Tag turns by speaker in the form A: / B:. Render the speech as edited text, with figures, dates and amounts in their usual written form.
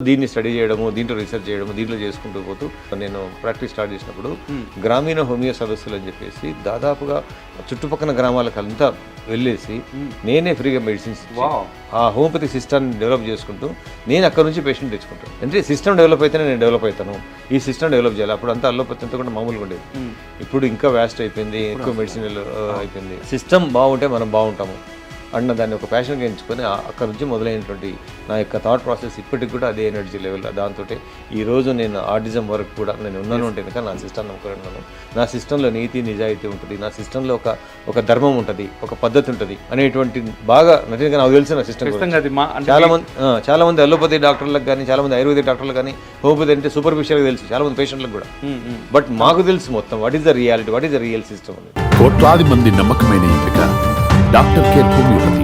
A: దీన్ని స్టడీ చేయడము, దీంట్లో రీసెర్చ్ చేయడము, దీంట్లో చేసుకుంటూ పోతూ నేను ప్రాక్టీస్ స్టార్ట్ చేసినప్పుడు గ్రామీణ హోమియో సదస్సులు అని చెప్పేసి దాదాపుగా చుట్టుపక్కల గ్రామాలకంతా వెళ్ళేసి నేనే ఫ్రీగా మెడిసిన్స్ ఆ హోమియోపతి సిస్టమ్ని డెవలప్ చేసుకుంటూ నేను అక్కడ నుంచి పేషెంట్ తెచ్చుకుంటాను. అంటే సిస్టమ్ డెవలప్ అయితేనే నేను డెవలప్ అవుతాను. ఈ సిస్టమ్ డెవలప్ చేయాలి. అప్పుడు అంతా అల్లోపతి అంతా కూడా మామూలుగా ఉండేది. ఇప్పుడు ఇంకా వ్యాస్ట్ అయిపోయింది, ఎక్కువ మెడిసిన్ అయిపోయింది. సిస్టమ్ బాగుంటే మనం బాగుంటాము అన్న దాన్ని ఒక ప్యాషన్గా ఎంచుకొని అక్కడ నుంచి మొదలైనటువంటి నా యొక్క థాట్ ప్రాసెస్ ఇప్పటికి కూడా అదే ఎనర్జీ లెవెల్. దాంతో ఈరోజు నేను ఆర్టిజం వరకు కూడా నేను ఉన్నాను అంటే కనుక నా సిస్టమ్ నమ్ముకున్నాను. నా సిస్టంలో నీతి నిజాయితీ ఉంటుంది, నా సిస్టంలో ఒక ధర్మం ఉంటుంది, ఒక పద్ధతి ఉంటుంది అనేటువంటి బాగా నటిగా నాకు తెలిసిన సిస్టమ్. చాలా మంది అలోపతి డాక్టర్లకు కానీ, చాలా మంది ఆయుర్వేదిక్ డాక్టర్లకు కానీ హోమియోపతి అంటే సూపర్ఫిషియల్గా తెలుసు, చాలా మంది పేషెంట్లకు కూడా. బట్ మాకు తెలుసు మొత్తం what is the reality, what is the real system.
B: కోట్లాది మంది నమ్మకమైన ఎంపిక డాక్టర్ కేర్ హోమియోపతి.